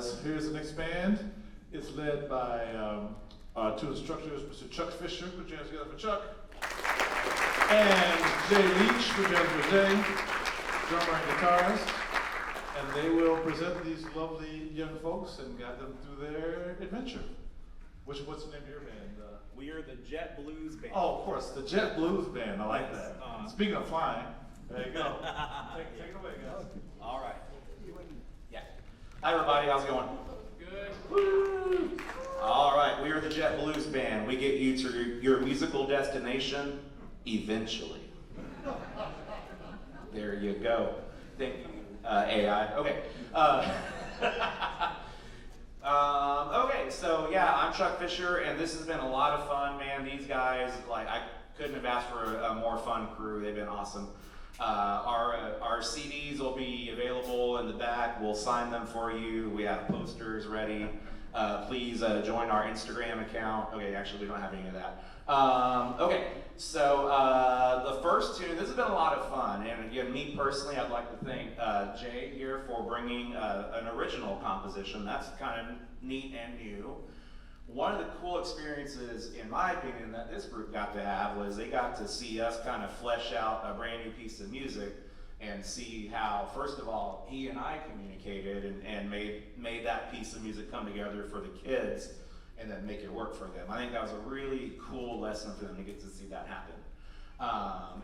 Here's the next band. It's led by our two instructors, Mr. Chuck Fisher, put your hands together for Chuck, and Jay Leach, put your hands for Jay, drummer and guitarist. And they will present these lovely young folks and guide them through their adventure. What's the name of your band? We are the Jet Blues Band. Oh, of course, the Jet Blues Band. I like that. Speaking of flying, there you go. Take it away, guys. All right. Yeah. Hi, everybody. How's it going? Good. Woo! All right. We are the Jet Blues Band. We get you to your musical destination eventually. There you go. Thank you, AI. Okay. Okay, so yeah, I'm Chuck Fisher, and this has been a lot of fun, man. These guys, like, I couldn't have asked for a more fun crew. They've been awesome. Our CDs will be available in the back. We'll sign them for you. We have posters ready. Please join our Instagram account. Okay, actually, we don't have any of that. Okay, so the first tune, this has been a lot of fun, and again, me personally, I'd like to thank Jay here for bringing an original composition. That's kind of neat and new. One of the cool experiences, in my opinion, that this group got to have was they got to see us kind of flesh out a brand new piece of music and see how, first of all, he and I communicated and made that piece of music come together for the kids and then make it work for them. I think that was a really cool lesson for them to get to see that happen.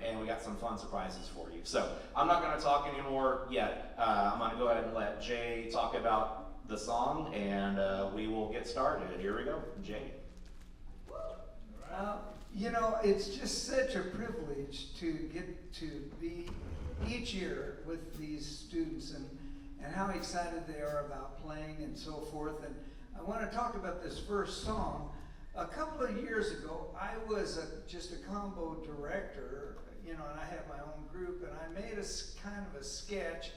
And we got some fun surprises for you. So I'm not going to talk anymore yet. I'm going to go ahead and let Jay talk about the song, and we will get started. Here we go, Jay. You know, it's just such a privilege to get to be each year with these students and how excited they are about playing and so forth. And I want to talk about this first song. A couple of years ago, I was just a combo director, you know, and I had my own group, and I made a kind of a sketch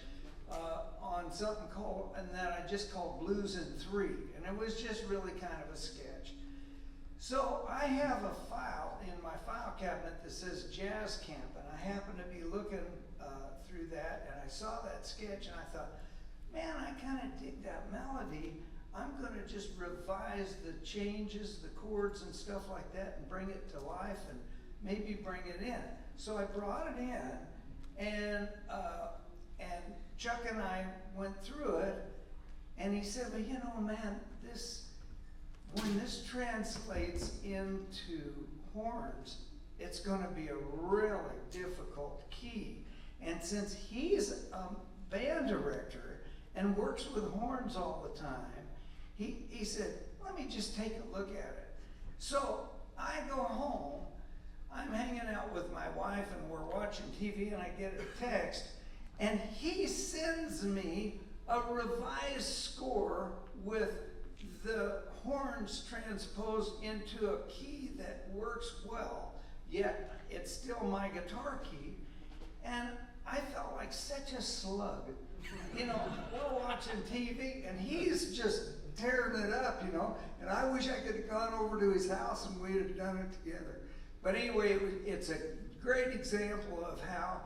on something called, and that I just called Blues in 3, and it was just really kind of a sketch. So I have a file in my file cabinet that says Jazz Camp, and I happened to be looking through that, and I saw that sketch, and I thought, man, I kind of dig that melody. I'm going to just revise the changes, the chords and stuff like that, and bring it to life and maybe bring it in. So I brought it in, and Chuck and I went through it, and he said, well, you know, man, when this translates into horns, it's going to be a really difficult key. And since he's a band director and works with horns all the time, he said, let me just take a look at it. So I go home, I'm hanging out with my wife, and we're watching TV, and I get a text, and he sends me a revised score with the horns transposed into a key that works well, yet it's still my guitar key. And I felt like such a slug. You know, we're watching TV, and he's just tearing it up, you know, and I wish I could have gone over to his house and we'd have done it together. But anyway, it's a great example of how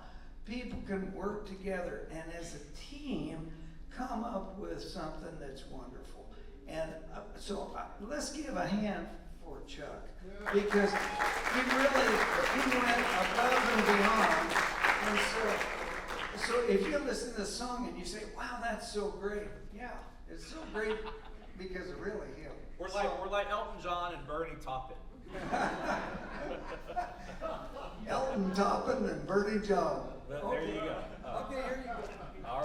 people can work together and as a team come up with something that's wonderful. And so let's give a hand for Chuck, because he went above and beyond. And so if you listen to the song and you say, wow, that's so great. Yeah, it's so great because of really him. We're like Elton John and Bernie Taupin. Elton Taupin and Bernie John. There you go. Okay, here you go. All right. All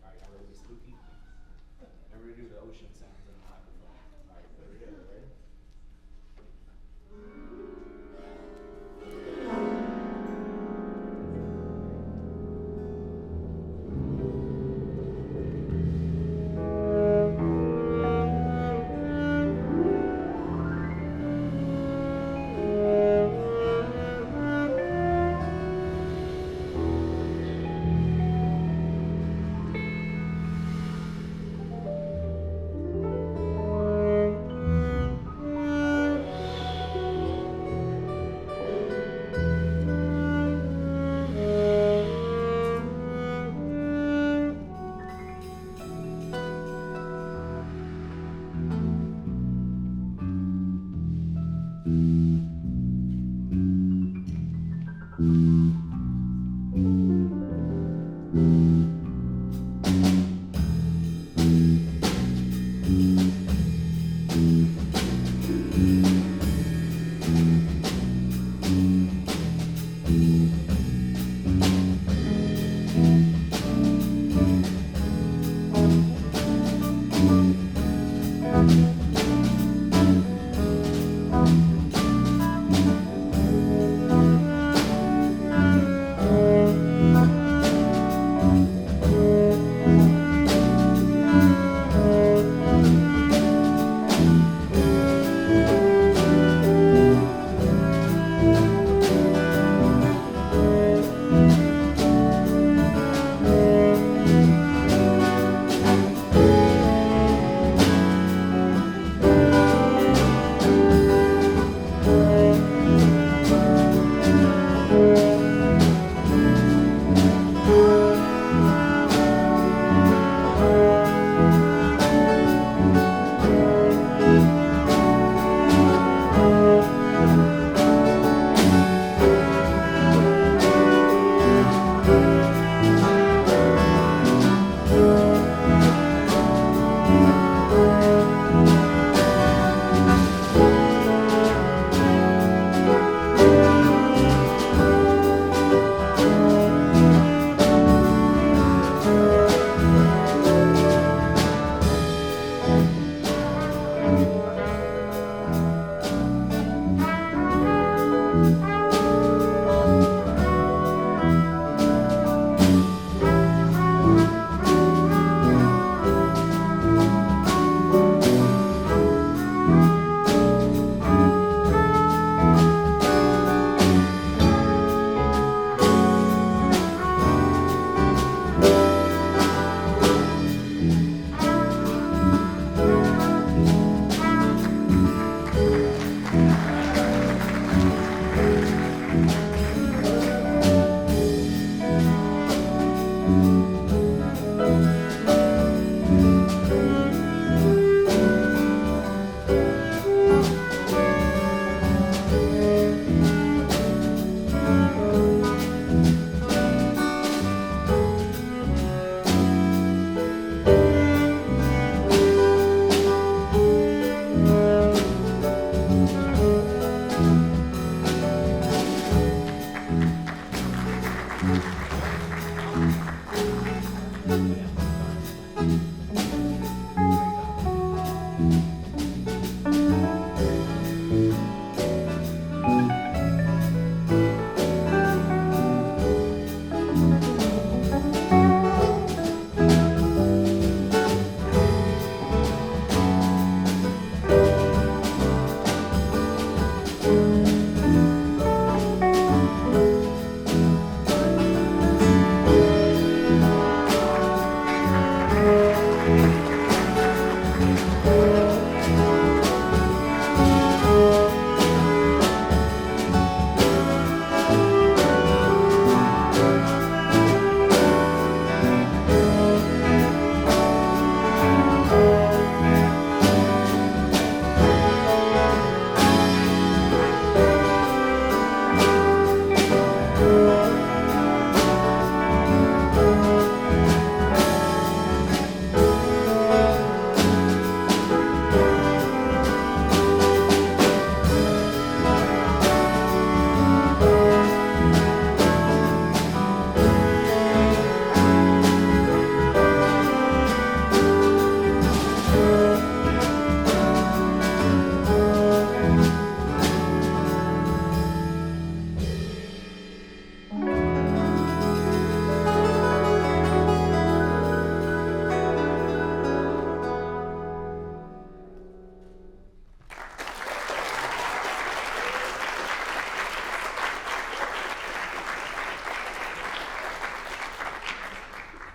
right, now we're gonna be spooky. And we're gonna do the ocean sounds in the microphone. All right, there we go. Ready?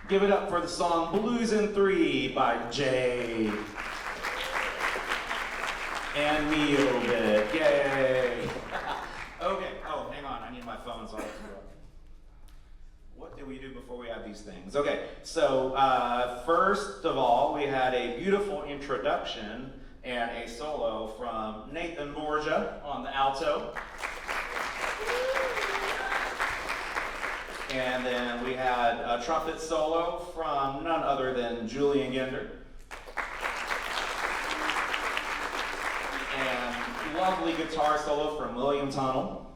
Give it up for the song Blues in 3 by Jay and Neil Bit. Yay! Okay, oh, hang on, I need my phone, so I have to go. What did we do before we had these things? Okay, so first of all, we had a beautiful introduction and a solo from Nathan Borgia on the alto. And then we had a trumpet solo from none other than Julian Ginder. And lovely guitar solo from William Tunnell.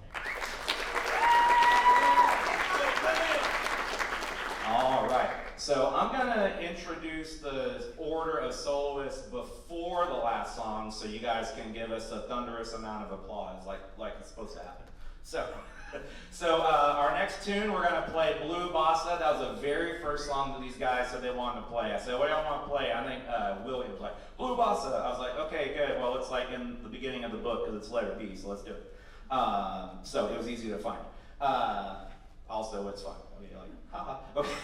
All right, so I'm gonna introduce the order of soloists before the last song so you guys can give us a thunderous amount of applause like it's supposed to happen. So our next tune, we're gonna play Blue Bossa. That was the very first song that these guys said they wanted to play. I said, what do y'all want to play? I think William was like, Blue Bossa. I was like, okay, good. Well, it's like in the beginning of the book because it's letter B, so let's do it. So it was easy to find. Also, it's fun. I mean, like, haha. Okay.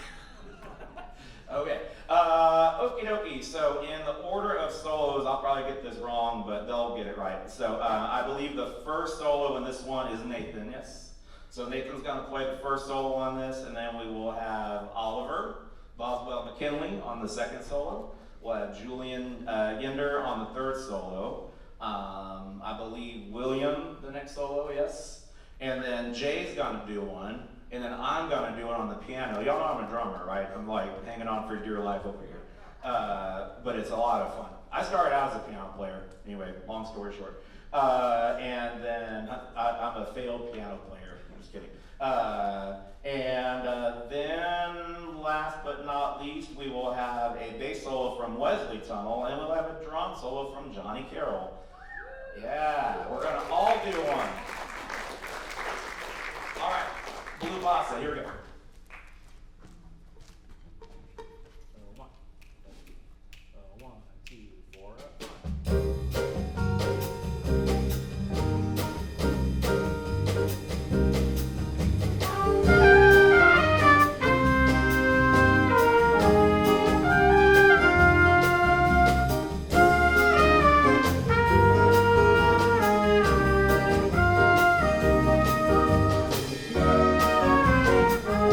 Okay. Okie dokie. So in the order of solos, I'll probably get this wrong, but they'll get it right. So I believe the first solo in this one is Nathan. Yes. So Nathan's going to play the first solo on this, and then we will have Oliver Boswell McKinley on the second solo. We'll have Julian Ginder on the third solo. I believe William the next solo, yes. And then Jay's going to do one, and then I'm going to do it on the piano. Y'all know I'm a drummer, right? I'm like hanging on for dear life over here. But it's a lot of fun. I started out as a piano player. Anyway, long story short. And then I'm a failed piano player. I'm just kidding. Then last but not least, we will have a bass solo from Wesley Tunnell, and we'll have a drum solo from Johnny Carroll. Yeah, we're gonna all do one. All right, Blue Bossa, here we go. One, two, four, Thank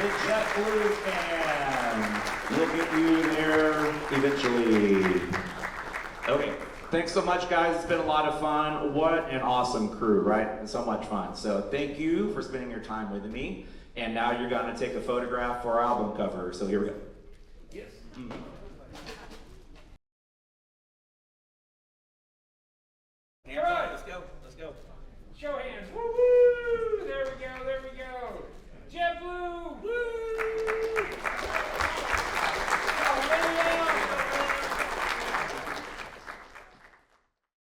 the JetBlue Band. We'll get you there eventually. Okay, thanks so much, guys. It's been a lot of fun. What an awesome crew, right? So much fun. So thank you for spending your time with me. And now you're going to take a photograph for our album cover. So here we go. Yes. All right, let's go. Show hands. Woo!